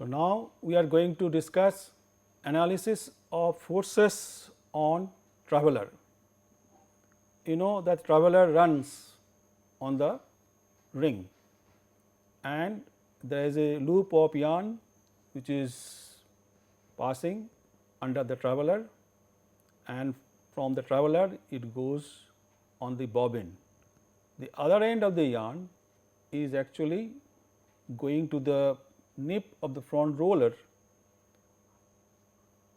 now we are going to discuss analysis of forces on traveler. You know that traveler runs on the ring and there is a loop of yarn which is passing under the traveler, and from the traveler it goes on the bobbin. The other end of the yarn is actually going to the nip of the front roller.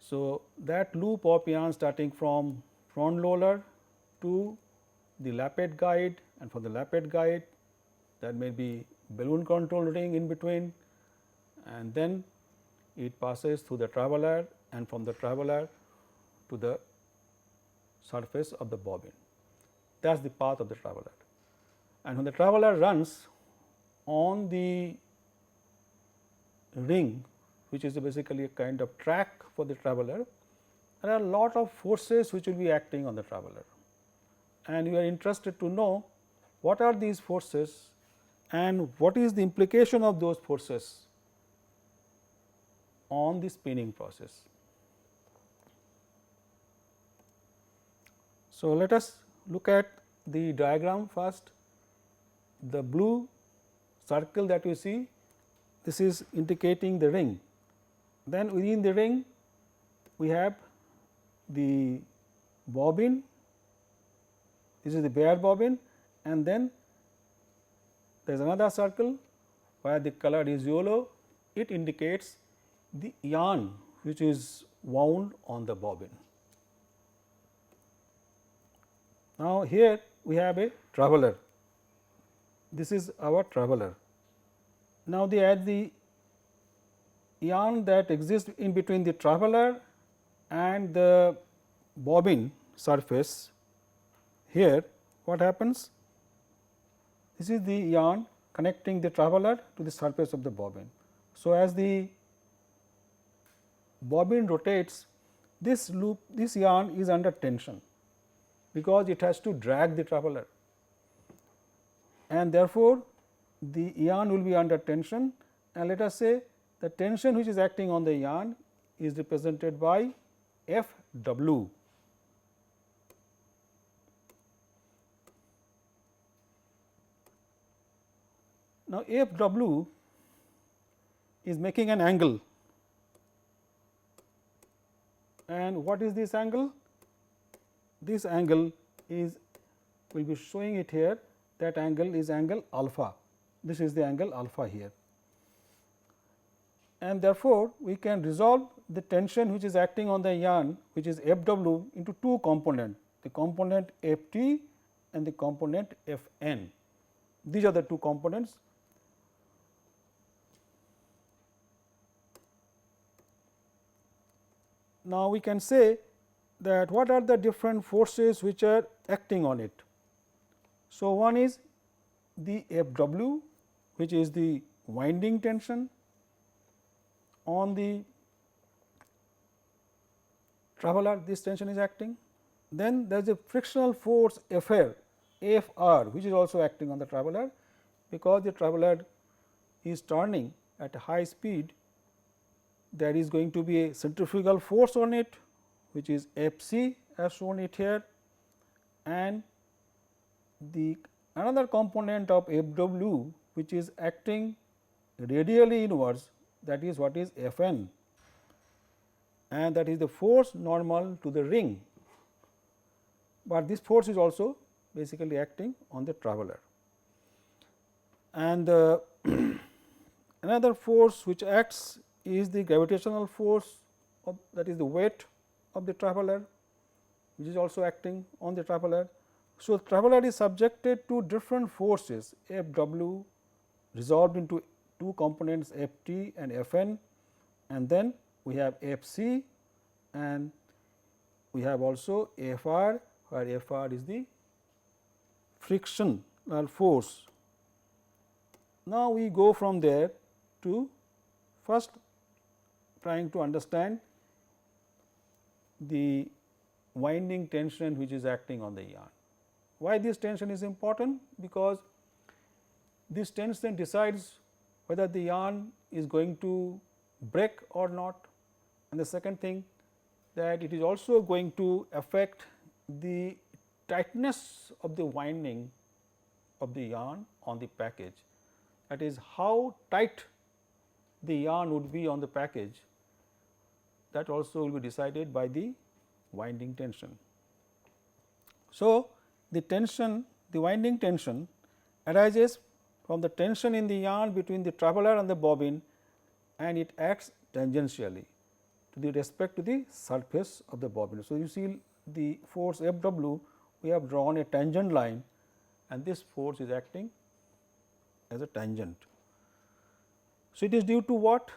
So, that loop of yarn starting from front roller to the lappet guide, and for the lappet guide there may be balloon control ring in between, and then it passes through the traveler and from the traveler to the surface of the bobbin. That is the path of the traveler. And when the traveler runs on the ring, which is basically a kind of track for the traveler, there are a lot of forces which will be acting on the traveler, and you are interested to know what are these forces and what is the implication of those forces on the spinning process. So, let us look at the diagram first. The blue circle that you see, this is indicating the ring. Then within the ring we have the bobbin, this is the bare bobbin, and then there is another circle where the color is yellow, it indicates the yarn which is wound on the bobbin. Now, here we have a traveler, this is our traveler. Now, the yarn that exists in between the traveler and the bobbin surface, here what happens? This is the yarn connecting the traveler to the surface of the bobbin. So, as the bobbin rotates, this loop, this yarn is under tension because it has to drag the traveler, and therefore, the yarn will be under tension, and let us say the tension which is acting on the yarn is represented by F w. Now, F w is making an angle, and what is this angle? This angle is, we will be showing it here, that angle is angle alpha, this is the angle alpha here, and therefore, we can resolve the tension which is acting on the yarn, which is F w, into two components, the component F t and the component F n. These are the two components. Now, we can say that what are the different forces which are acting on it. So, one is the F w, which is the winding tension on the traveler, this tension is acting. Then there is a frictional force F r, which is also acting on the traveler, because the traveler is turning at a high speed, there is going to be a centrifugal force on it, which is F c as shown it here, and the another component of F w which is acting radially inwards, that is what is F n, and that is the force normal to the ring, but this force is also basically acting on the traveler. And another force which acts is the gravitational force of, that is the weight of the traveler, which is also acting on the traveler. So, traveler is subjected to different forces F w resolved into two components F t and F n, and then we have F c, and we have also F r, where F r is the frictional force. Now, we go from there to first trying to understand the winding tension which is acting on the yarn. Why this tension is important? Because this tension decides whether the yarn is going to break or not, and the second thing that it is also going to affect the tightness of the winding of the yarn on the package, that is how tight the yarn would be on the package, that also will be decided by the winding tension. So, the tension, the winding tension arises from the tension in the yarn between the traveller and the bobbin, and it acts tangentially to the respect to the surface of the bobbin. So, you see the force F w, we have drawn a tangent line, and this force is acting as a tangent. So, it is due to what?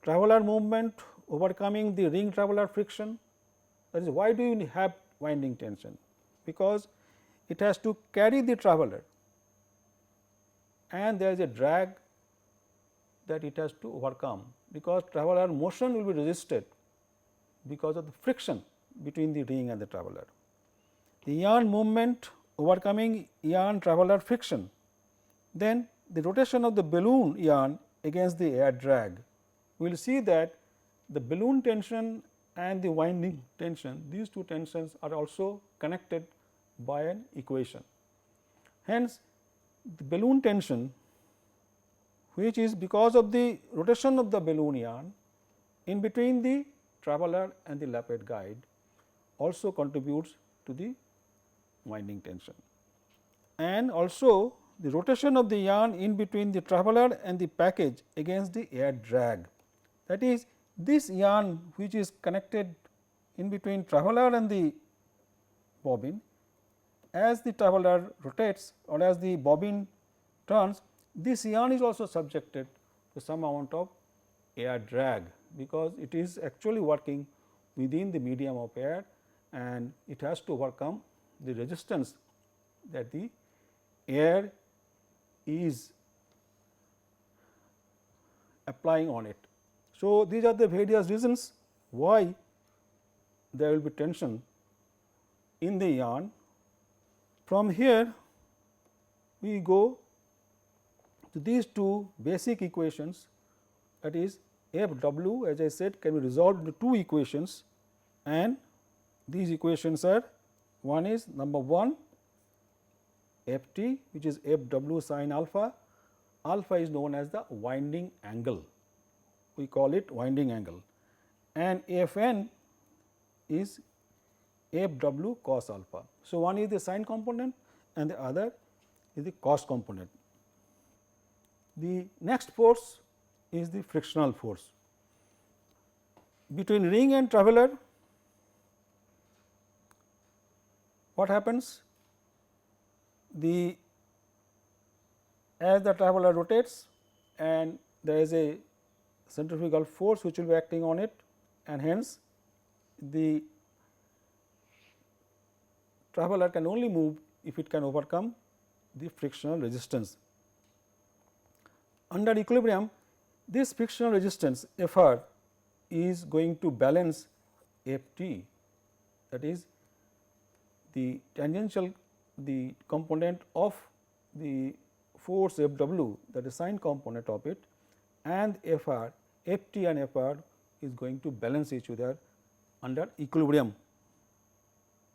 Traveller movement overcoming the ring traveller friction. That is, why do you have winding tension? Because it has to carry the traveller, and there is a drag that it has to overcome, because traveller motion will be resisted because of the friction between the ring and the traveller. The yarn movement overcoming yarn traveller friction, then the rotation of the balloon yarn against the air drag. We will see that the balloon tension and the winding tension, these two tensions are also connected by an equation. Hence, the balloon tension, which is because of the rotation of the balloon yarn in between the traveller and the lappet guide, also contributes to the winding tension, and also the rotation of the yarn in between the traveller and the package against the air drag. That is, this yarn which is connected in between traveller and the bobbin, as the traveller rotates or as the bobbin turns, this yarn is also subjected to some amount of air drag, because it is actually working within the medium of air, and it has to overcome the resistance that the air is applying on it. So, these are the various reasons why there will be tension in the yarn. From here we go to these two basic equations, that is F w, as I said, can be resolved into two equations, and these equations are, one is number 1 F t, which is F w sin alpha. Alpha is known as the winding angle, we call it winding angle, and F n is F w cos alpha. So, one is the sine component and the other is the cos component. The next force is the frictional force. Between ring and traveller, what happens? As the traveller rotates, and there is a centrifugal force which will be acting on it, and hence the traveller can only move if it can overcome the frictional resistance. Under equilibrium, this frictional resistance F r is going to balance F t, that is the tangential, the component of the force F w, that is sine component of it, and F r, F t and F r is going to balance each other under equilibrium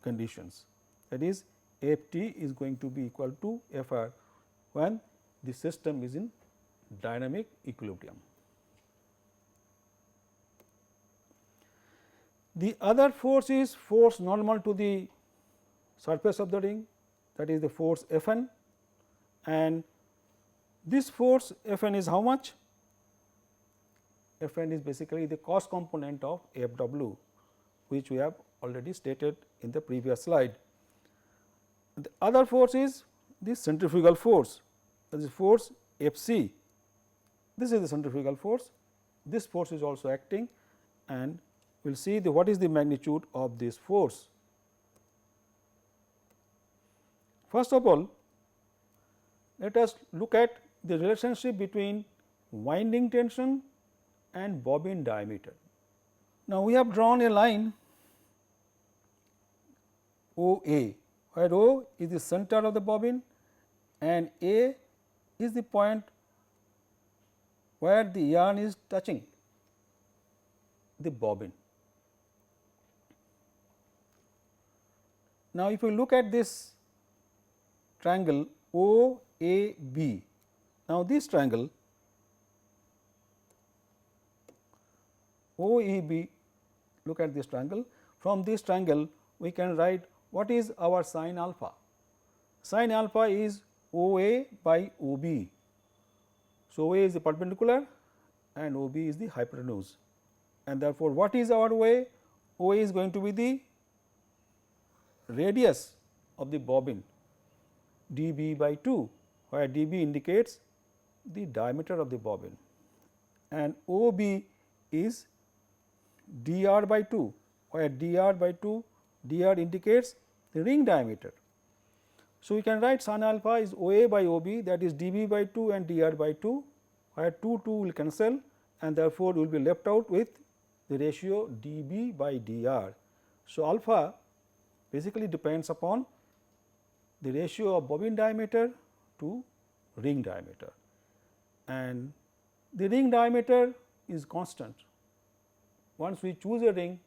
conditions. That is, F t is going to be equal to F r when the system is in dynamic equilibrium. The other force is force normal to the surface of the ring, that is the force F n, and this force F n is how much? F n is basically the cos component of F w, which we have already stated in the previous slide. The other force is the centrifugal force, that is force F c. This is the centrifugal force. This force is also acting, and we will see what is the magnitude of this force. First of all, let us look at the relationship between winding tension and bobbin diameter. Now, we have drawn a line O A, where O is the center of the bobbin and A is the point where the yarn is touching the bobbin. Now, if you look at this triangle OAB, now this triangle OAB, look at this triangle. From this triangle we can write what is our sin alpha. Sin alpha is OA by OB. So, OA is the perpendicular and OB is the hypotenuse, and therefore, what is our OA? OA is going to be the radius of the bobbin dB by 2, where dB indicates the diameter of the bobbin, and OB is dr by 2, where dr by 2 dr indicates the ring diameter. So, we can write sin alpha is OA by OB, that is dB by 2 and dr by 2, where 2 will cancel, and therefore, we will be left out with the ratio dB by dr. So, alpha basically depends upon the ratio of bobbin diameter to ring diameter, and the ring diameter is constant. Once we choose a ring,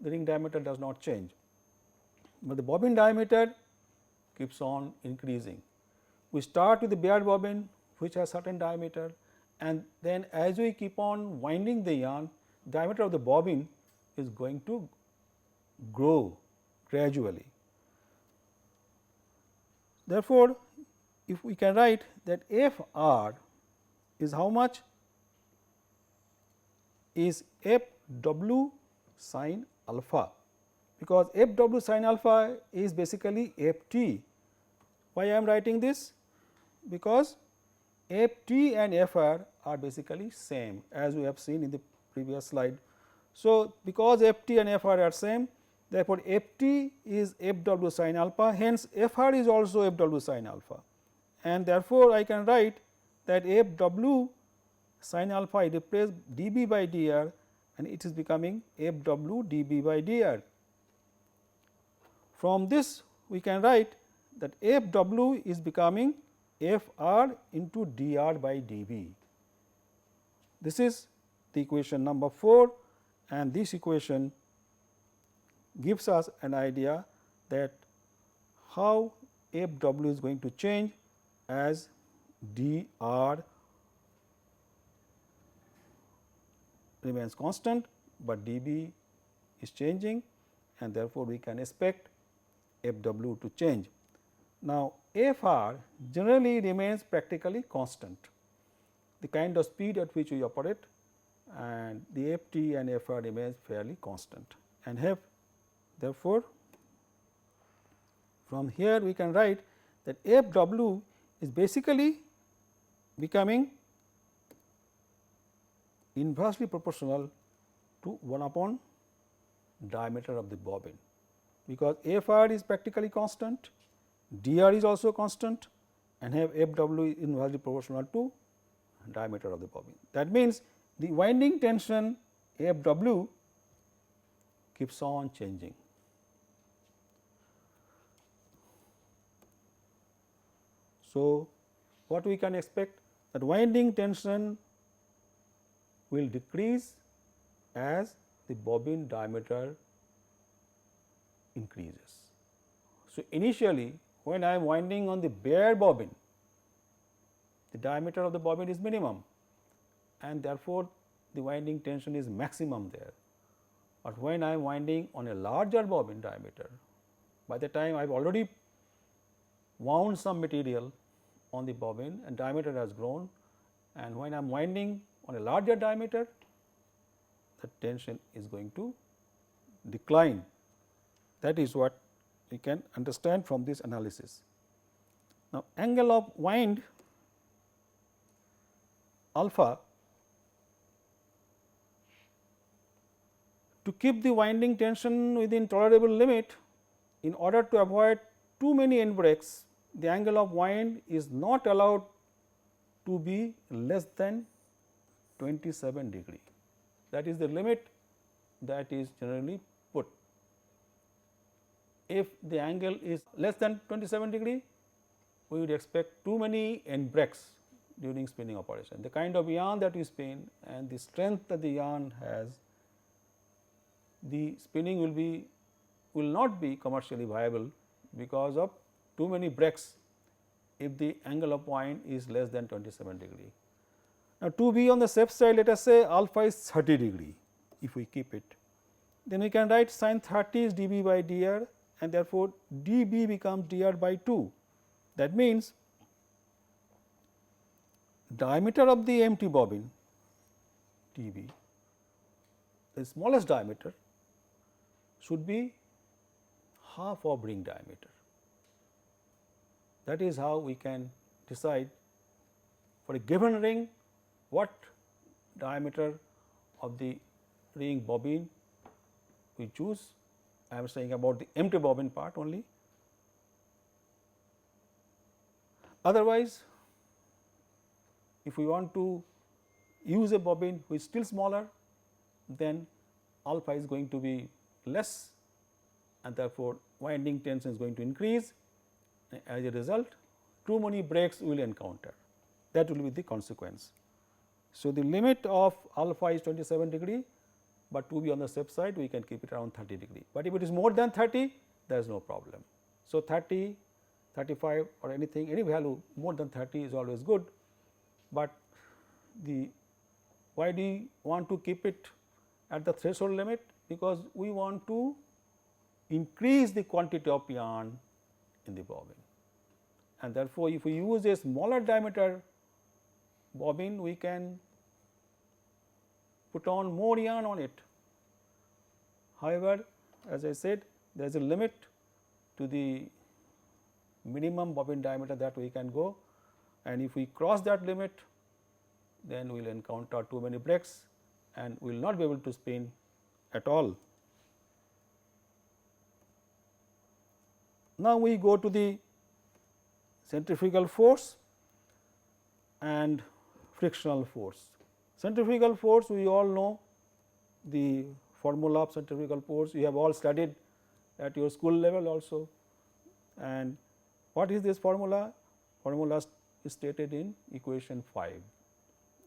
the ring diameter does not change, but the bobbin diameter keeps on increasing. We start with the bare bobbin which has certain diameter, and then as we keep on winding the yarn, diameter of the bobbin is going to grow gradually. Therefore, if we can write that F r is how much? Is F w sin alpha, because F w sin alpha is basically F t. Why I am writing this? Because F t and F r are basically same, as we have seen in the previous slide. So, because F t and F r are same, therefore, F t is F w sin alpha, hence F r is also F w sin alpha, and therefore, I can write that F w sin alpha I replace dB by dr, and it is becoming F w dB by dr. From this we can write that F w is becoming F r into dr by dB. This is the equation number 4, and this equation gives us an idea that how F w is going to change as dr remains constant, but dB is changing, and therefore, we can expect F w to change. Now, F r generally remains practically constant, the kind of speed at which we operate, and the F t and F r remains fairly constant, and have therefore, from here we can write that F w is basically becoming inversely proportional to 1 upon diameter of the bobbin, because F r is practically constant, dr is also constant, and have F w is inversely proportional to diameter of the bobbin. That means, the winding tension F w keeps on changing. So, what we can expect, that winding tension will decrease as the bobbin diameter increases. So, initially when I am winding on the bare bobbin, the diameter of the bobbin is minimum, and therefore, the winding tension is maximum there. But when I am winding on a larger bobbin diameter, by the time I have already wound some material on the bobbin and diameter has grown, and when I am winding on a larger diameter, the tension is going to decline. That is what we can understand from this analysis. Now, angle of wind alpha, to keep the winding tension within tolerable limit, in order to avoid too many end breaks, the angle of wind is not allowed to be less than 27 degree. That is the limit that is generally put. If the angle is less than 27 degree, we would expect too many end breaks during spinning operation. The kind of yarn that we spin and the strength that the yarn has the spinning will not be commercially viable because of too many breaks if the angle of point is less than 27 degree. Now, to be on the safe side, let us say alpha is 30 degree if we keep it, then we can write sin 30 is dB by dr, and therefore, dB becomes dr by 2. That means, diameter of the empty bobbin dB, the smallest diameter should be half of ring diameter. That is how we can decide for a given ring what diameter of the ring bobbin we choose. I am saying about the empty bobbin part only. Otherwise, if we want to use a bobbin which is still smaller, then alpha is going to be less, and therefore, winding tension is going to increase. As a result, too many breaks we will encounter. That will be the consequence. So, the limit of alpha is 27 degree, but to be on the safe side we can keep it around 30 degree. But if it is more than 30, there is no problem. So, 30, 35 or anything, any value more than 30 is always good, but the why do you want to keep it at the threshold limit? Because we want to increase the quantity of yarn in the bobbin, and therefore, if we use a smaller diameter bobbin, we can put on more yarn on it. However, as I said, there is a limit to the minimum bobbin diameter that we can go, and if we cross that limit, then we will encounter too many breaks and we will not be able to spin at all. Now, we go to the centrifugal force and frictional force. Centrifugal force, we all know the formula of centrifugal force, you have all studied at your school level also. And what is this formula? Formula is stated in equation 5,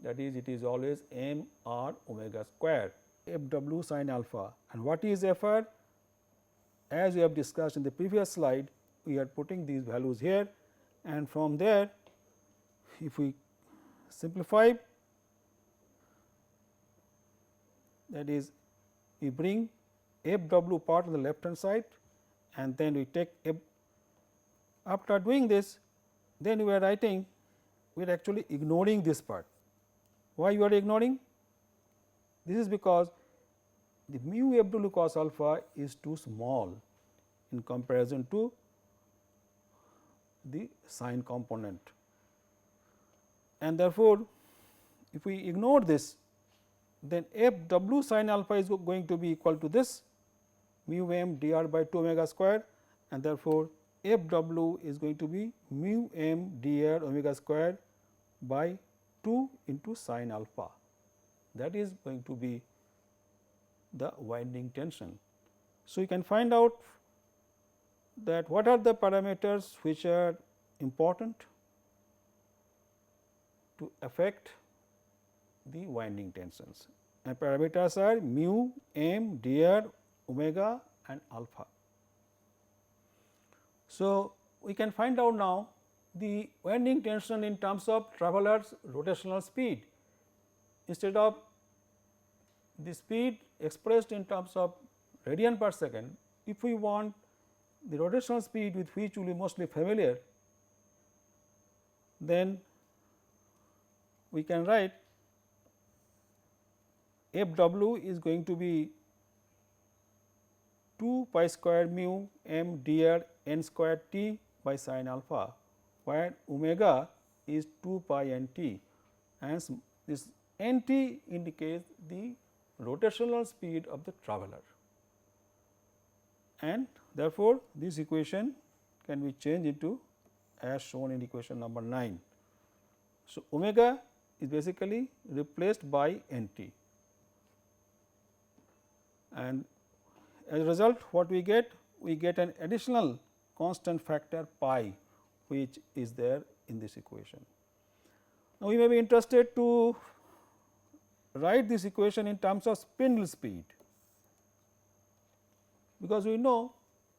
that is, it is always m r omega square f w sin alpha. And what is f r? As we have discussed in the previous slide, we are putting these values here, and from there if we simplify, that is, we bring f w part on the left hand side and then we take f. After doing this, then we are writing, we are actually ignoring this part. Why you are ignoring? This is because the mu f w cos alpha is too small in comparison to the sine component, and therefore, if we ignore this, then f w sin alpha is going to be equal to this mu m dr by 2 omega square, and therefore, f w is going to be mu m dr omega square by 2 into sin alpha. That is going to be the winding tension. So, you can find out that what are the parameters which are important to affect the winding tensions, and parameters are mu, m, dr, omega and alpha. So, we can find out now the winding tension in terms of traveler's rotational speed. Instead of the speed expressed in terms of radian per second, if we want the rotational speed with which we will be mostly familiar, then we can write f w is going to be 2 pi square mu m dr n square t by sin alpha, where omega is 2 pi n t, and this n t indicates the rotational speed of the traveler, and therefore, this equation can be changed into as shown in equation number 9. So, omega is basically replaced by n t, and as a result what we get? We get an additional constant factor pi, which is there in this equation. Now, we may be interested to write this equation in terms of spindle speed. because we know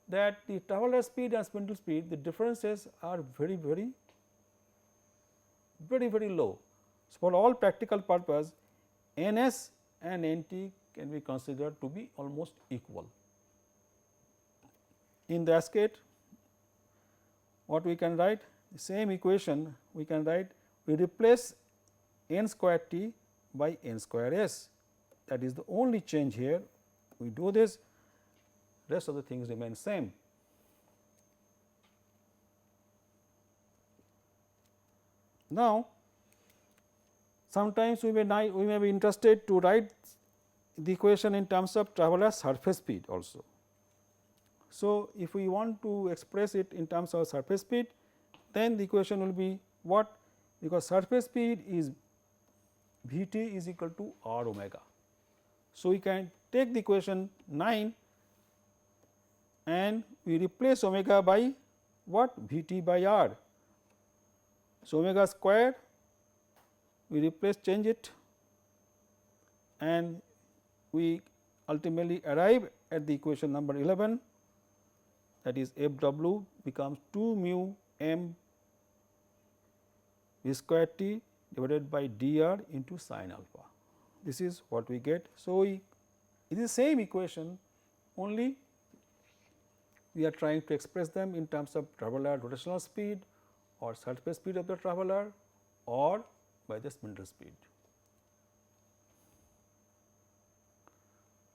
that the traveler speed and spindle speed, the differences are very low. So, for all practical purpose ns and nt can be considered to be almost equal. In that case, what we can write? The same equation we can write, we replace n square t by n square s, that is the only change here. We do this, rest of the things remain same. Now, sometimes we may be interested to write the equation in terms of traveler surface speed also. So, if we want to express it in terms of surface speed, then the equation will be what? Because surface speed is V t is equal to r omega. So, we can take the equation 9 and we replace omega by what? V t by r. So, omega square we replace, change it, and we ultimately arrive at the equation number 11, that is f w becomes 2 mu m v square t divided by dr into sin alpha. This is what we get. So, it is the same equation, only we are trying to express them in terms of traveler rotational speed or surface speed of the traveler or by the spindle speed.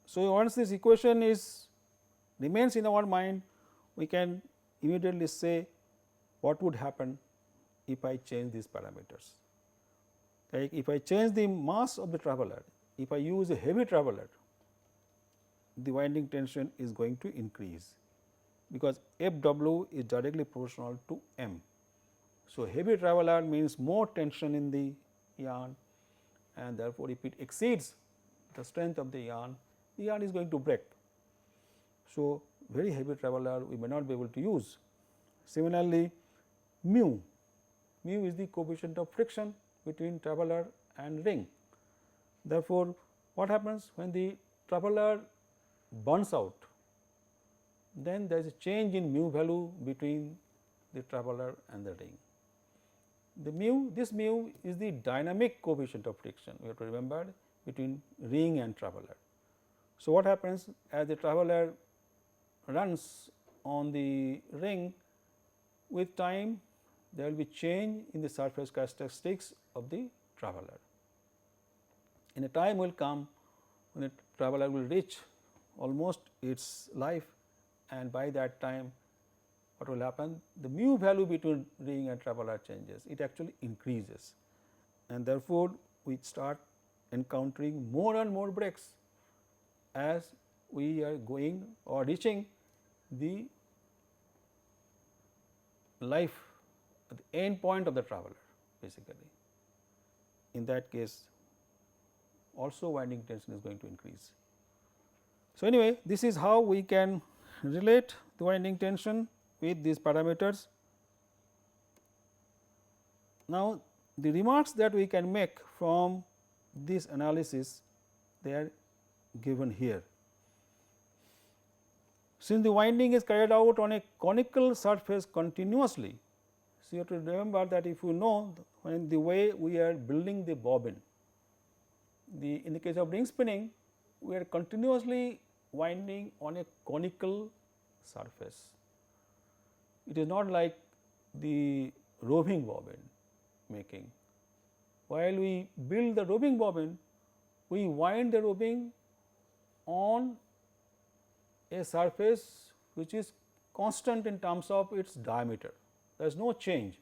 So, once this equation remains in our mind, we can immediately say what would happen if I change these parameters. Like if I change the mass of the traveler, if I use a heavy traveler, the winding tension is going to increase, because F w is directly proportional to m. So, heavy traveler means more tension in the yarn, and therefore, if it exceeds the strength of the yarn is going to break. So, very heavy traveler we may not be able to use. Similarly, mu is the coefficient of friction between traveler and ring. Therefore, what happens when the traveler burns out? Then there is a change in mu value between the traveler and the ring. This mu is the dynamic coefficient of friction, we have to remember, between ring and traveler. So, what happens as the traveler runs on the ring, with time there will be change in the surface characteristics of the traveler. In a time will come when the traveler will reach almost its life, and by that time what will happen? The mu value between ring and traveler changes, it actually increases, and therefore, we start encountering more and more breaks as we are going or reaching the life at the end point of the traveler basically. In that case also winding tension is going to increase. So, anyway, this is how we can relate the winding tension with these parameters. Now, the remarks that we can make from this analysis, they are given here. Since the winding is carried out on a conical surface continuously, so you have to remember that if you know when the way we are building the bobbin, in the case of ring spinning, we are continuously winding on a conical surface. It is not like the roving bobbin making. While we build the roving bobbin, we wind the roving on a surface which is constant in terms of its diameter. There is no change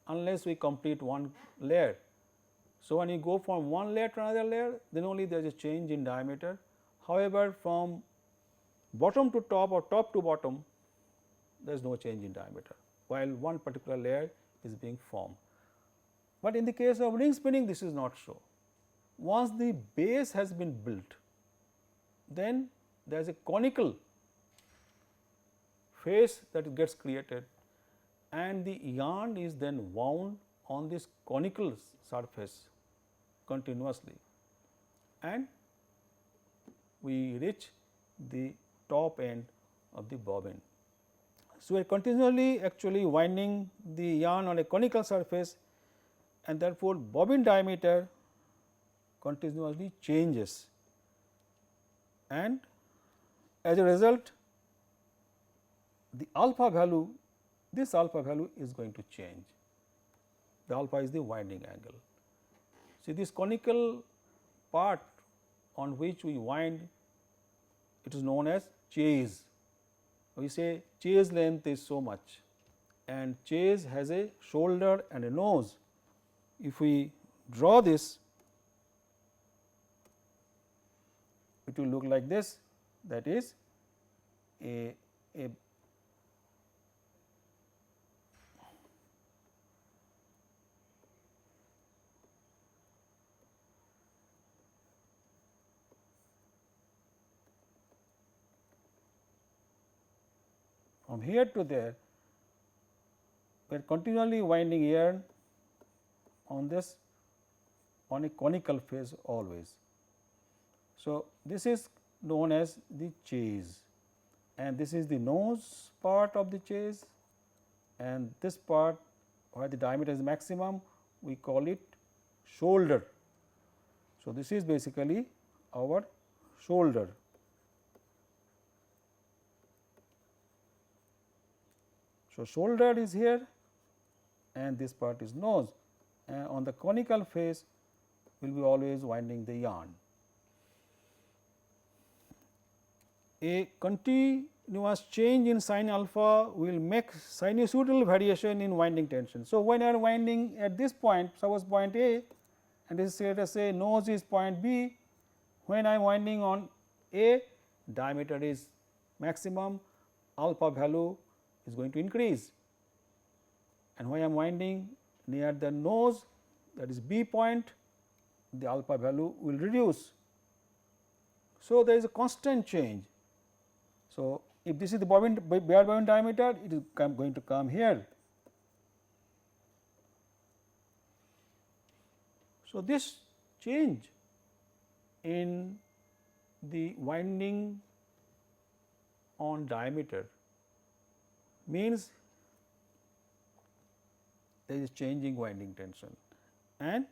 unless we complete one layer. So, when you go from one layer to another layer, then only there is a change in diameter. However, from bottom to top or top to bottom, there is no change in diameter, while one particular layer is being formed. But in the case of ring spinning, this is not so. Once the base has been built, then there is a conical face that gets created, and the yarn is then wound on this conical surface continuously, and we reach the top end of the bobbin. So, we are continually actually winding the yarn on a conical surface, and therefore, bobbin diameter continuously changes, and as a result the alpha value, this alpha value is going to change. The alpha is the winding angle. See, this conical part on which we wind, it is known as chase. We say chase length is so much, and chase has a shoulder and a nose. If we draw this, it will look like this, that is a from here to there, we are continually winding yarn on this, on a conical face always. So, this is known as the chase, and this is the nose part of the chase, and this part where the diameter is maximum, we call it shoulder. So, this is basically our shoulder. So, shoulder is here and this part is nose, and on the conical face we will be always winding the yarn. A continuous change in sin alpha will make sinusoidal variation in winding tension. So, when I am winding at this point, suppose point A, and this is, let us say nose is point B, when I am winding on A, diameter is maximum, alpha value is going to increase, and when I am winding near the nose, that is B point, the alpha value will reduce. So, there is a constant change. So, if this is the bobbin, bare bobbin diameter, it is going to come here. So, this change in the winding on diameter means there is changing winding tension, and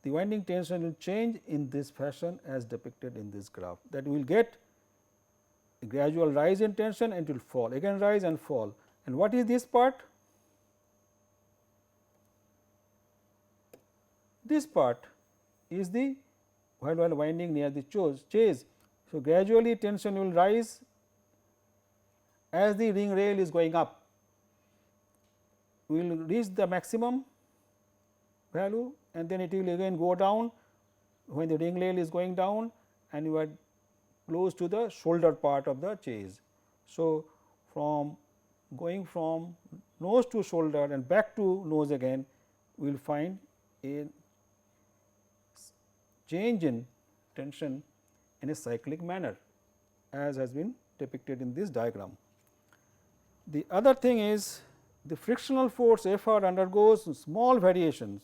the winding tension will change in this fashion as depicted in this graph, that we will get a gradual rise in tension and it will fall, again rise and fall. And what is this part? This part is the while winding near the chase. So, gradually tension will rise as the ring rail is going up, we will reach the maximum value, and then it will again go down when the ring rail is going down and you are close to the shoulder part of the chase. So, from going from nose to shoulder and back to nose again, we will find a change in tension in a cyclic manner, as has been depicted in this diagram. The other thing is the frictional force F r undergoes small variations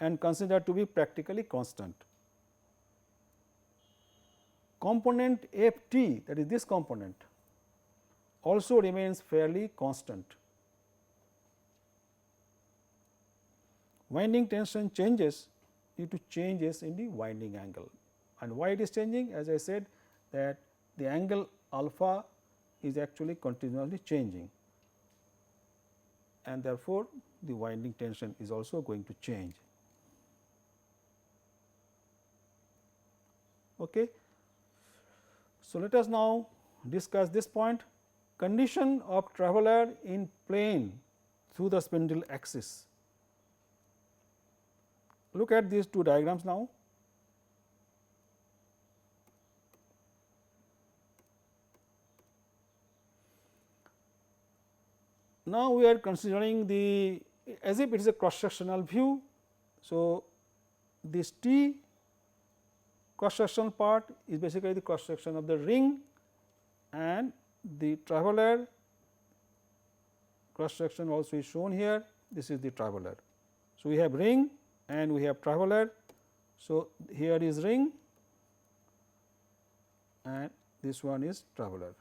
and considered to be practically constant. Component F t, that is this component, also remains fairly constant. Winding tension changes due to changes in the winding angle, and why it is changing? As I said, that the angle alpha is actually continuously changing, and therefore, the winding tension is also going to change. Okay. So, let us now discuss this point, condition of traveler in plane through the spindle axis. Look at these two diagrams now. Now, we are considering the as if it is a cross sectional view. So, this T cross sectional part is basically the cross section of the ring, and the traveler cross section also is shown here. This is the traveler. So, we have ring and we have traveler. So, here is ring and this one is traveler.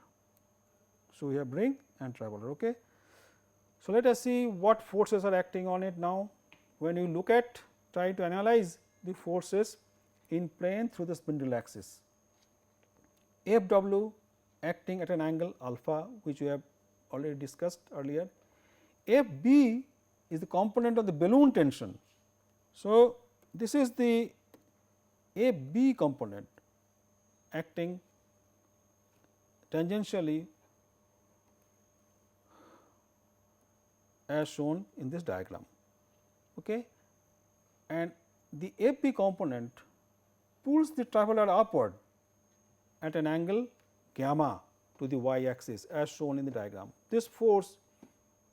So, we have ring and traveler. Okay. So, let us see what forces are acting on it now. When you look at try to analyze the forces in plane through the spindle axis. F w acting at an angle alpha, which we have already discussed earlier. F b is the component of the balloon tension. So, this is the F b component acting tangentially as shown in this diagram. Okay. And the F b component pulls the traveler upward at an angle gamma to the y axis as shown in the diagram. This force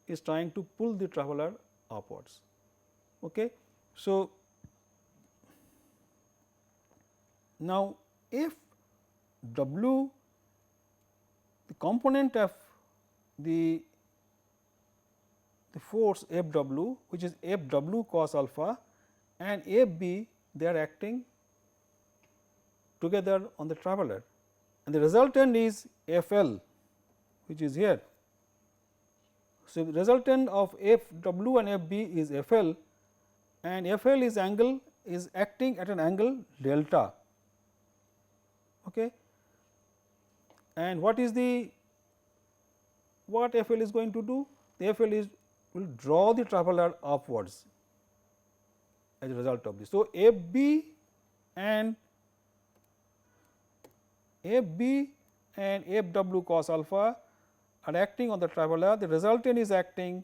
is trying to pull the traveler upwards. Okay. So, now if w, the component of the force F w, which is F w cos alpha, and F b, they are acting together on the traveler, and the resultant is F l, which is here. So, the resultant of F w and F b is F l, and F l is angle is acting at an angle delta. Okay. And what is the what F l is going to do? The F l is will draw the traveler upwards as a result of this. So, F b and F w cos alpha are acting on the traveler, the resultant is acting,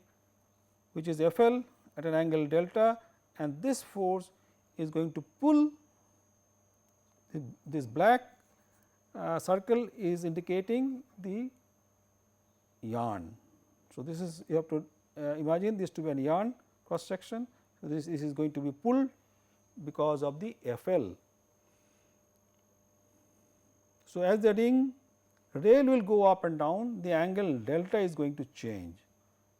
which is F l at an angle delta, and this force is going to pull this black circle is indicating the yarn. So, this is you have to imagine this to be a yarn cross section. So, this is going to be pulled because of the F l. So, as the ring rail will go up and down, the angle delta is going to change,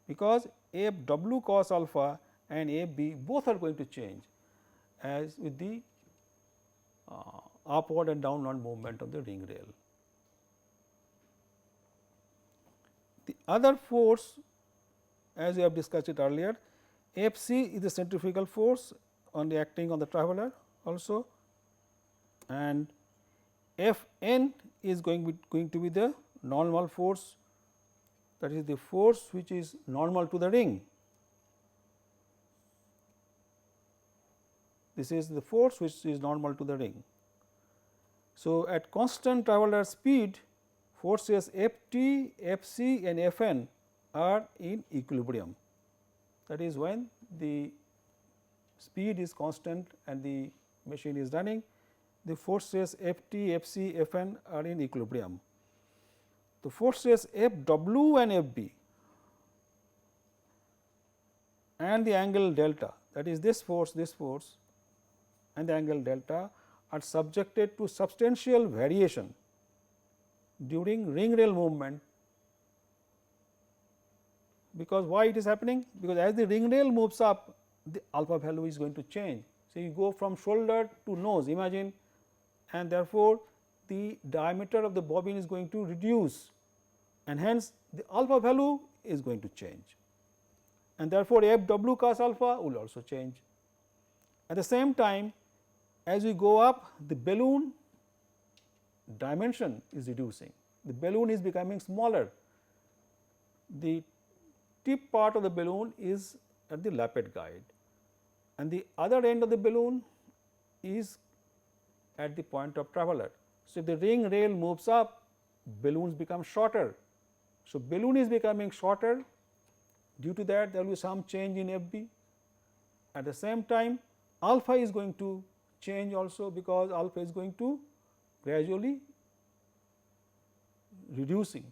because F w cos alpha and F b both are going to change as with the upward and downward movement of the ring rail. The other force, as we have discussed it earlier, F c is the centrifugal force only acting on the traveler also, and F n is going to be the normal force, that is the force which is normal to the ring. This is the force which is normal to the ring. So, at constant traveler speed, forces F t, F c and F n are in equilibrium. That is when the speed is constant and the machine is running, the forces F t, F c, F n are in equilibrium. The forces F w and F b and the angle delta, that is this force and the angle delta are subjected to substantial variation during ring rail movement. Because why it is happening? Because as the ring rail moves up, the alpha value is going to change. So, you go from shoulder to nose, imagine, and therefore, the diameter of the bobbin is going to reduce, and hence the alpha value is going to change, and therefore, F w cos alpha will also change. At the same time, as we go up, the balloon dimension is reducing, the balloon is becoming smaller, the tip part of the balloon is at the lappet guide, and the other end of the balloon is at the point of traveler. So, if the ring rail moves up, balloons become shorter. So, balloon is becoming shorter, due to that there will be some change in F b. At the same time, alpha is going to change also, because alpha is going to gradually reducing,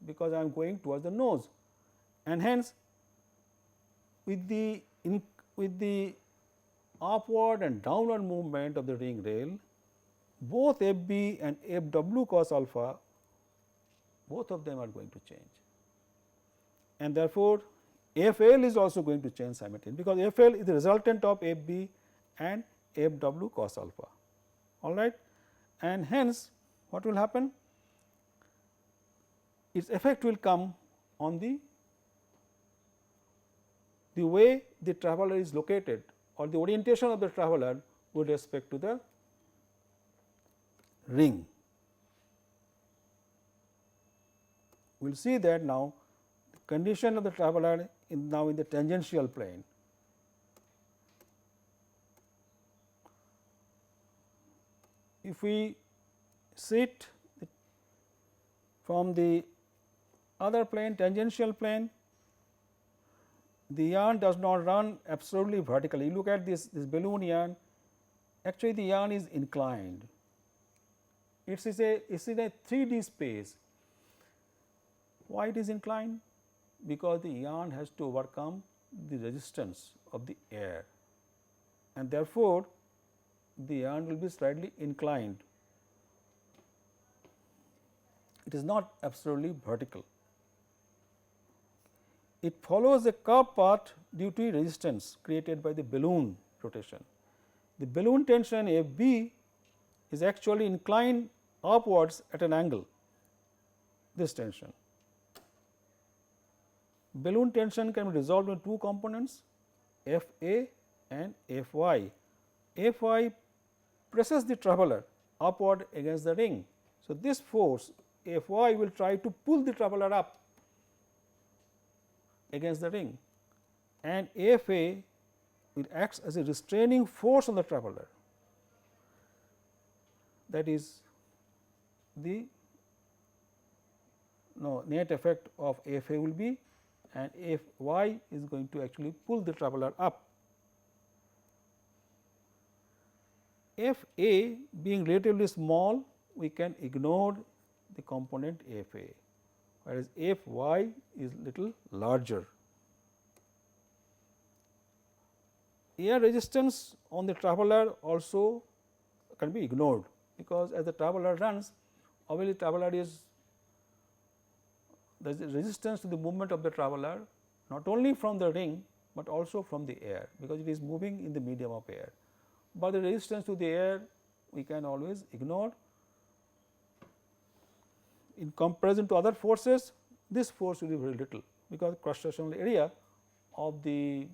because I am going towards the nose, and hence with the upward and downward movement of the ring rail, both F b and F w cos alpha, both of them are going to change, and therefore, F l is also going to change simultaneously, because F l is the resultant of F b and F w cos alpha, all right. And hence, what will happen? its effect will come on the way the traveler is located or the orientation of the traveler with respect to the ring. We will see that now the condition of the traveler now in the tangential plane. If we sit from the other plane, tangential plane, the yarn does not run absolutely vertically. You look at this balloon yarn, actually the yarn is inclined. It is in a 3D space. Why it is inclined? Because the yarn has to overcome the resistance of the air, and therefore, the yarn will be slightly inclined. It is not absolutely vertical. It follows a curved path due to resistance created by the balloon rotation. The balloon tension F b is actually inclined upwards at an angle, this tension. Balloon tension can be resolved in two components, F a and F y. F y presses the traveler upward against the ring. So, this force F y will try to pull the traveler up against the ring, and F a will act as a restraining force on the traveler. That is the net effect of F a will be, and F y is going to actually pull the traveler up. F a being relatively small, we can ignore the component F a, whereas F y is little larger. Air resistance on the traveler also can be ignored, because as the traveler runs, obviously traveler is there is a resistance to the movement of the traveler not only from the ring, but also from the air, because it is moving in the medium of air. But the resistance to the air we can always ignore. In comparison to other forces, this force will be very little, because cross-sectional area of the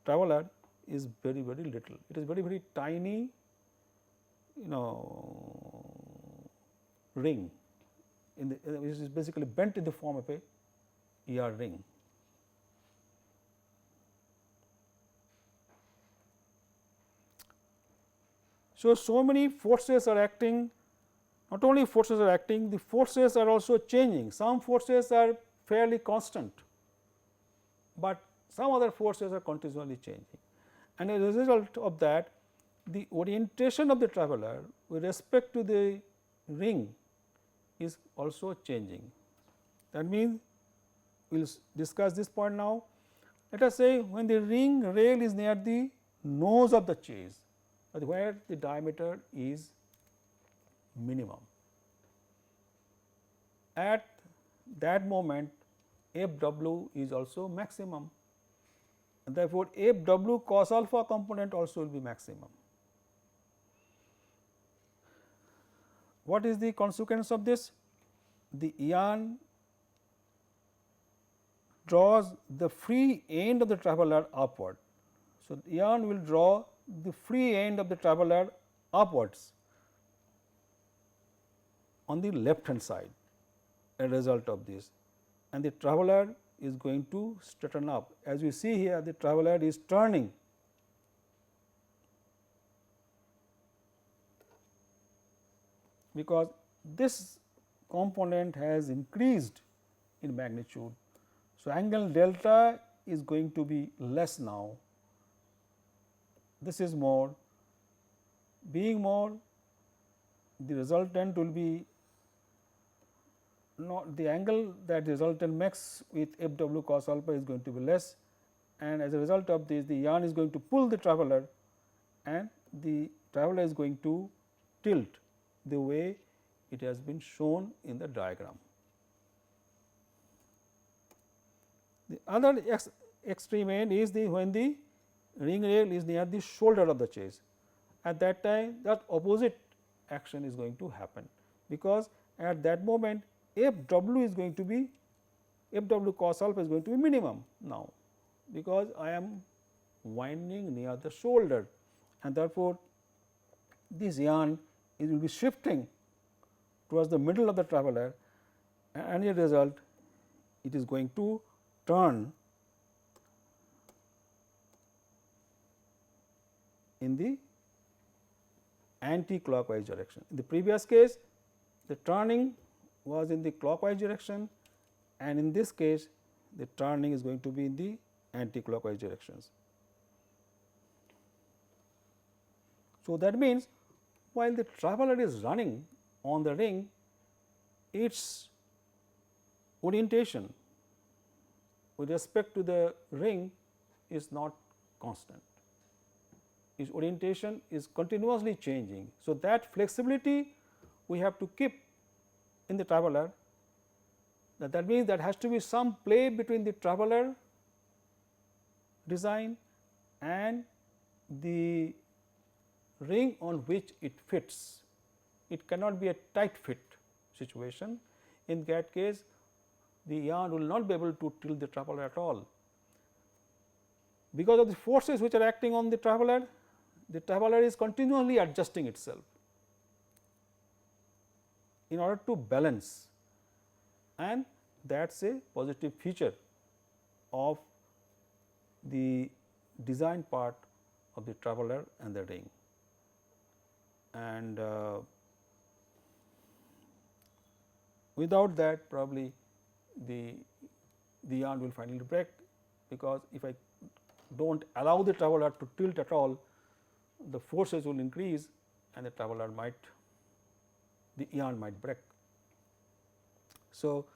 traveler is very little. It is very tiny ring in the which is basically bent in the form of a ER ring. So many forces are acting. Not only forces are acting, the forces are also changing. Some forces are fairly constant, but some other forces are continuously changing, and as a result of that, the orientation of the traveler with respect to the ring is also changing. That means, we will discuss this point now. Let us say when the ring rail is near the nose of the chase, where the diameter is minimum. At that moment, F w is also maximum, and therefore, F w cos alpha component also will be maximum. What is the consequence of this? The yarn draws the free end of the traveler upward. So, the yarn will draw the free end of the traveler upwards on the left hand side as a result of this, and the traveler is going to straighten up. As we see here, the traveler is turning. Because this component has increased in magnitude. So, angle delta is going to be less now. This is more, being more, the resultant will be not the angle that the resultant makes with F w cos alpha is going to be less, and as a result of this, the yarn is going to pull the traveler, and the traveler is going to tilt the way it has been shown in the diagram. The other extreme end is when the ring rail is near the shoulder of the chase. At that time, that opposite action is going to happen, because at that moment f w is going to be f w cos alpha is going to be minimum now, because I am winding near the shoulder, and therefore, this yarn it will be shifting towards the middle of the traveler, and as a result it is going to turn in the anti-clockwise direction. In the previous case, the turning was in the clockwise direction, and in this case the turning is going to be in the anti-clockwise directions. So, that means, while the traveler is running on the ring, its orientation with respect to the ring is not constant. Its orientation is continuously changing. So, that flexibility we have to keep in the traveler. That means, that has to be some play between the traveler design and the ring on which it fits. It cannot be a tight fit situation. In that case, the yarn will not be able to tilt the traveler at all. Because of the forces which are acting on the traveler is continually adjusting itself in order to balance, and that is a positive feature of the design part of the traveler and the ring. And without that, probably the yarn will finally break, because if I do not allow the traveler to tilt at all, the forces will increase and the traveler might, the yarn might break. So,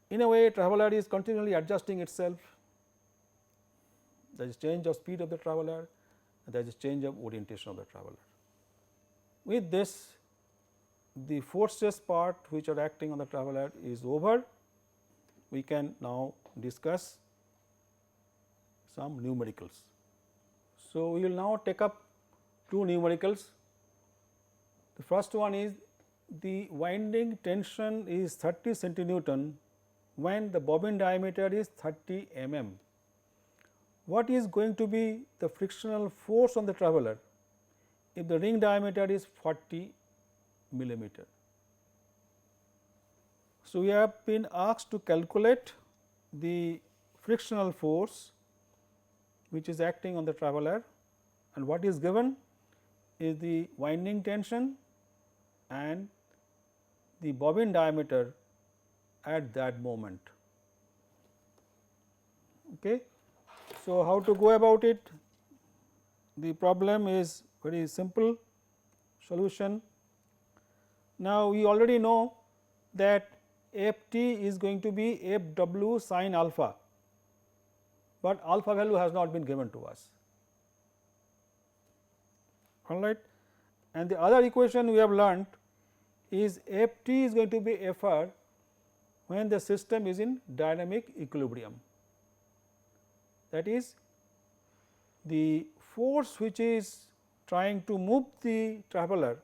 in a way, traveler is continually adjusting itself. There is change of speed of the traveler, and there is change of orientation of the traveler. With this, the forces part which are acting on the traveler is over. We can now discuss some numericals. So, we will now take up two numericals. The first one is the winding tension is 30 centinewton when the bobbin diameter is 30 mm. What is going to be the frictional force on the traveler if the ring diameter is 40 millimeter? So, we have been asked to calculate the frictional force which is acting on the traveler, and what is given is the winding tension and the bobbin diameter at that moment. Okay. So, how to go about it? The problem is very simple solution. Now, we already know that f t is going to be f w sin alpha, but alpha value has not been given to us. All right. And the other equation we have learnt is f t is going to be f r when the system is in dynamic equilibrium. That is, the force which is trying to move the traveler,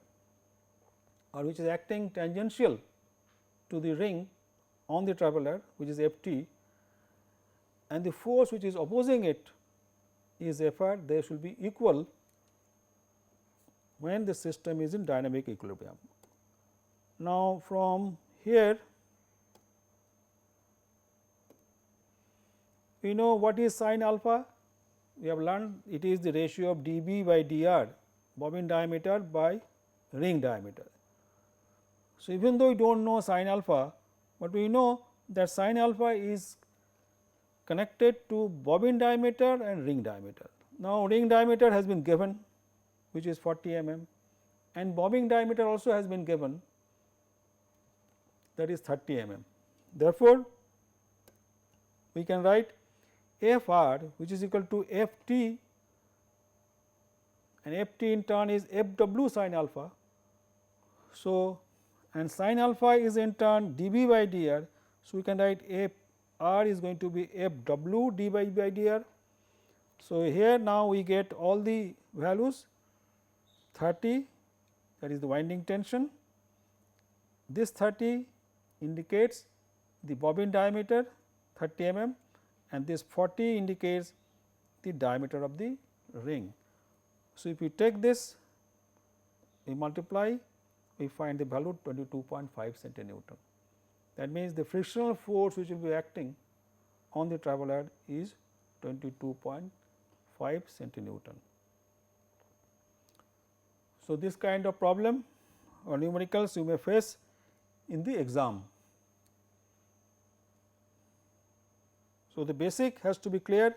or which is acting tangential to the ring on the traveler, which is f t, and the force which is opposing it is f r. They should be equal when the system is in dynamic equilibrium. Now, from here we know what is sin alpha. We have learned it is the ratio of dB by dr, bobbin diameter by ring diameter. So, even though we do not know sin alpha, but we know that sin alpha is connected to bobbin diameter and ring diameter. Now, ring diameter has been given, which is 40 mm, and bobbin diameter also has been given, that is 30 mm. Therefore, we can write f r, which is equal to f t, and f t in turn is f w sin alpha. So, and sin alpha is in turn dB by dr. So, we can write f r is going to be f w dB by dr. So, here now we get all the values 30, that is the winding tension, this 30 indicates the bobbin diameter 30 mm and this 40 indicates the diameter of the ring. So, if we take this, we multiply, we find the value 22.5 centinewton. That means, the frictional force which will be acting on the traveler is 22.5 centinewton. So, this kind of problem or numericals you may face in the exam. So, the basic has to be clear,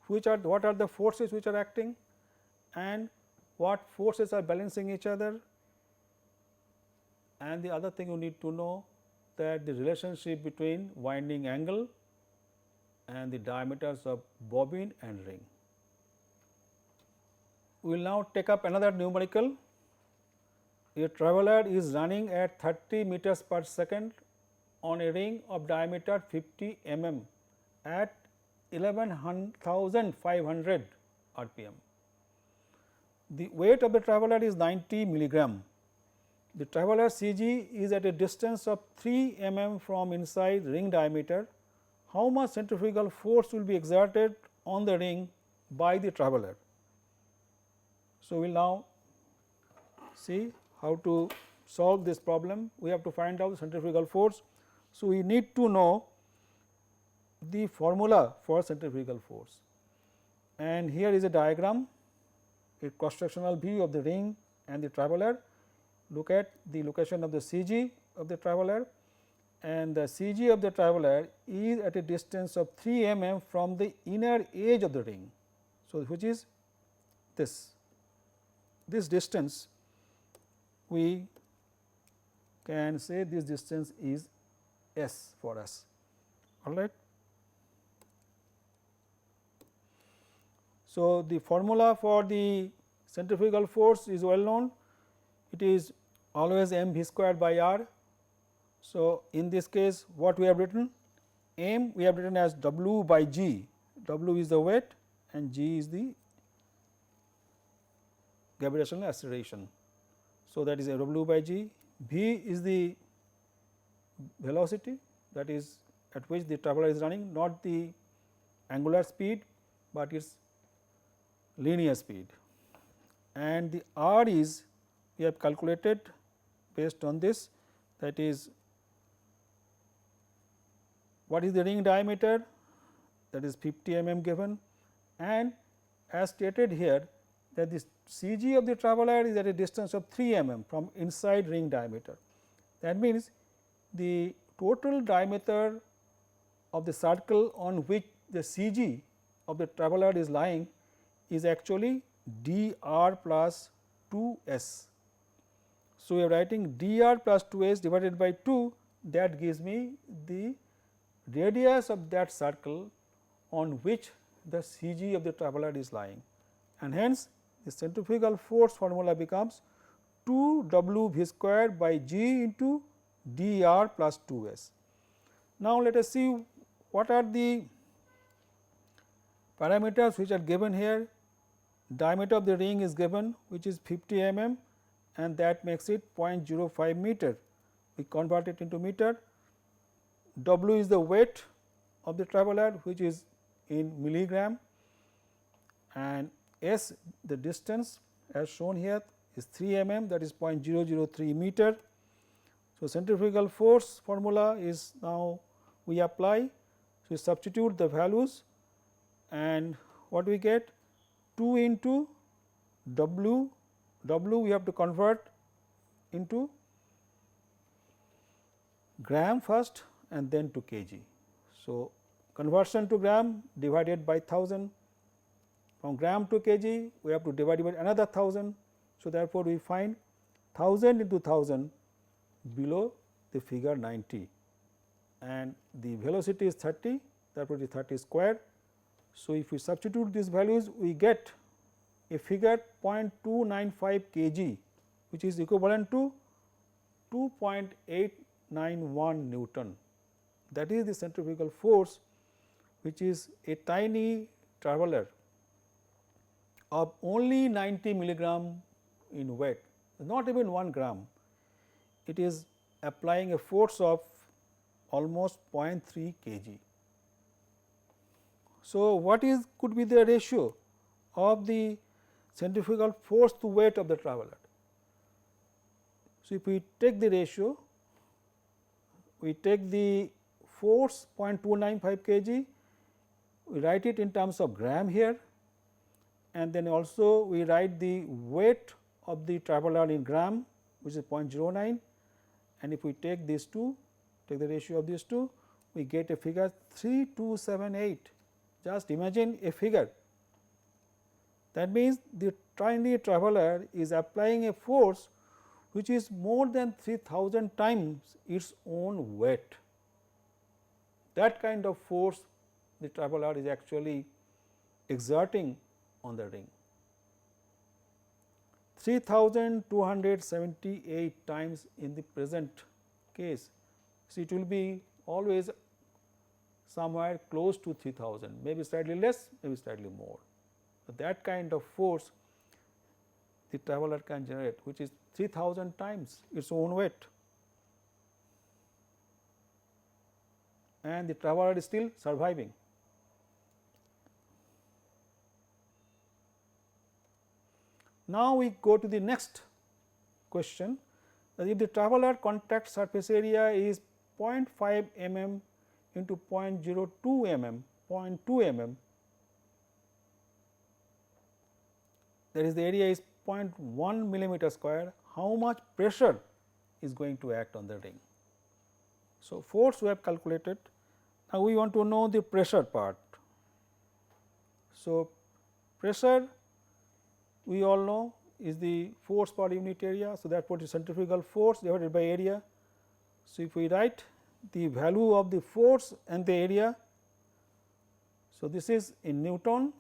what are the forces which are acting and what forces are balancing each other, and the other thing you need to know that the relationship between winding angle and the diameters of bobbin and ring. We will now take up another numerical. A traveler is running at 30 meters per second on a ring of diameter 50 mm at 11,500 rpm. The weight of the traveler is 90 milligram. The traveler CG is at a distance of 3 mm from inside ring diameter. How much centrifugal force will be exerted on the ring by the traveler? So, we will now see how to solve this problem. We have to find out the centrifugal force. So, we need to know the formula for centrifugal force, and here is a diagram, a cross sectional view of the ring and the traveler. Look at the location of the CG of the traveler, and the CG of the traveler is at a distance of 3 mm from the inner edge of the ring. So, which is this distance, we can say this distance is S for us, all right. So, the formula for the centrifugal force is well known, it is always m v square by r. So, in this case what we have written, m we have written as W by G, W is the weight and G is the gravitational acceleration. So, that is a W by G, V is the velocity, that is at which the traveler is running, not the angular speed, but its linear speed, and the R is we have calculated based on this, that is what is the ring diameter, that is 50 mm given, and as stated here that this CG of the traveler is at a distance of 3 mm from inside ring diameter. That means, the total diameter of the circle on which the CG of the traveler is lying is actually dr plus 2s. So, we are writing dr plus 2s divided by 2, that gives me the radius of that circle on which the CG of the traveler is lying, and hence the centrifugal force formula becomes 2 W v square by G into dr plus 2s. Now, let us see what are the parameters which are given here. Diameter of the ring is given, which is 50 mm, and that makes it 0.05 meter. We convert it into meter. W is the weight of the traveler, which is in milligram, and S the distance as shown here is 3 mm, that is 0.003 meter. So, centrifugal force formula is now we apply. So, we substitute the values and what we get, 2 into W, W we have to convert into gram first and then to kg. So, conversion to gram divided by 1000, from gram to kg we have to divide by another 1000. So, therefore, we find 1000 into 1000 below the figure 90, and the velocity is 30, therefore, it is 30 square. So, if we substitute these values, we get a figure 0.295 kg, which is equivalent to 2.891 Newton. That is the centrifugal force, which is a tiny traveler of only 90 milligram in weight, not even 1 gram. It is applying a force of almost 0.3 kg. So, what is could be the ratio of the centrifugal force to weight of the traveler? So, if we take the ratio, we take the force 0.295 kg, we write it in terms of gram here, and then also we write the weight of the traveler in gram, which is 0.09, and if we take these two, take the ratio of these two, we get a figure 3278. Just imagine a figure. That means, the tiny traveler is applying a force which is more than 3000 times its own weight. That kind of force the traveler is actually exerting on the ring. 3278 times in the present case. So, it will be always somewhere close to 3000, maybe slightly less, maybe slightly more. So, that kind of force the traveler can generate, which is 3000 times its own weight, and the traveler is still surviving. Now, we go to the next question, that if the traveler contact surface area is 0.5 mm into 0.02 mm, 0.2 mm, that is the area is 0.1 millimeter square, how much pressure is going to act on the ring? So, force we have calculated. Now, we want to know the pressure part. So, pressure we all know is the force per unit area. So, that what is centrifugal force divided by area. So, if we write the value of the force and the area, so this is in Newton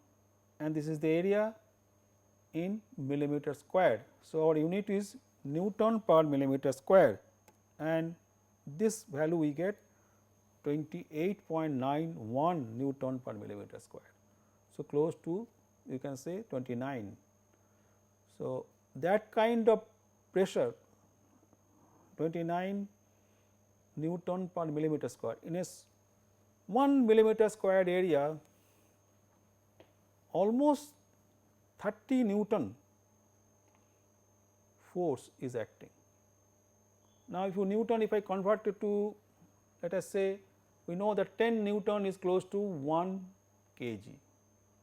and this is the area in millimeter square. So, our unit is Newton per millimeter square, and this value we get 28.91 Newton per millimeter square. So, close to you can say 29. So, that kind of pressure 29 Newton per millimeter square in a 1 millimeter squared area, almost 30 Newton force is acting. Now, if you Newton, if I convert it to, let us say, we know that 10 Newton is close to 1 kg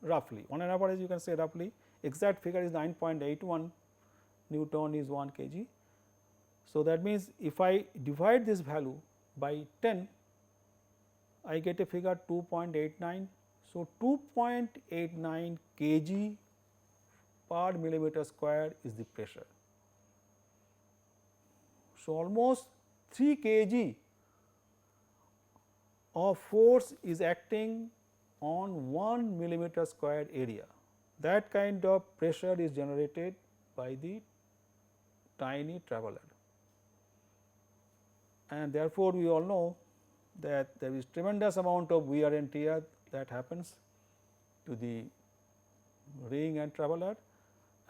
roughly, on an average you can say roughly, exact figure is 9.81 Newton is 1 kg. So, that means, if I divide this value by 10, I get a figure 2.89. So, 2.89 kg per millimeter square is the pressure. So, almost 3 kg of force is acting on 1 millimeter square area. That kind of pressure is generated by the tiny traveler, and therefore, we all know that there is tremendous amount of wear and tear that happens to the ring and traveler,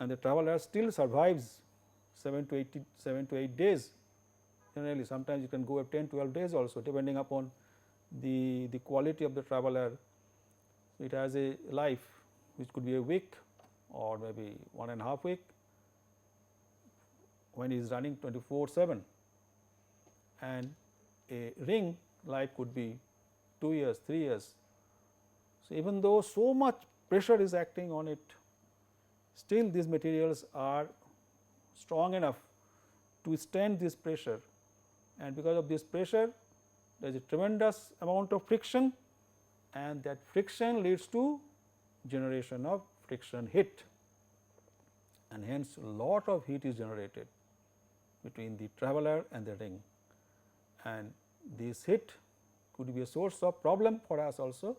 and the traveler still survives 7 to 8 days. Generally, sometimes you can go up 10-12 days also, depending upon the quality of the traveler. It has a life which could be a week or maybe 1.5 week when it is running 24/7, and a ring life could be 2 years, 3 years. So, even though so much pressure is acting on it, still these materials are strong enough to stand this pressure, and because of this pressure there is a tremendous amount of friction, and that friction leads to generation of friction heat, and hence a lot of heat is generated between the traveler and the ring, and this heat could be a source of problem for us also.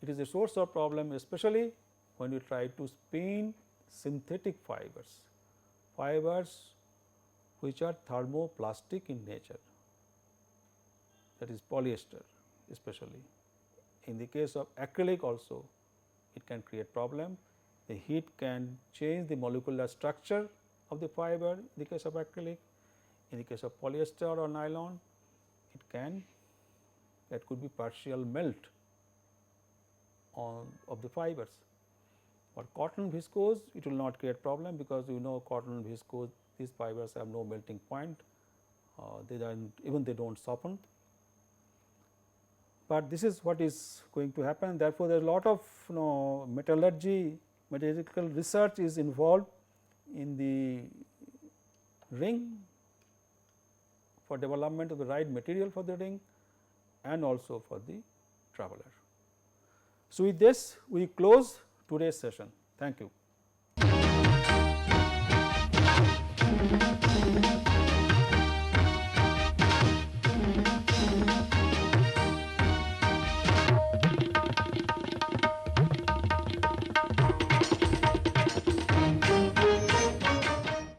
It is a source of problem especially when we try to spin synthetic fibers, fibers which are thermoplastic in nature, that is polyester especially. In the case of acrylic also it can create problem. The heat can change the molecular structure of the fiber in the case of acrylic. In the case of polyester or nylon, that could be partial melt of the fibers. For cotton viscose, it will not create problem, because you know cotton viscose, these fibers have no melting point, they do not soften. But this is what is going to happen. Therefore, there is a lot of metallurgical research is involved in the ring for development of the right material for the ring and also for the traveler. So, with this we close today's session. Thank you.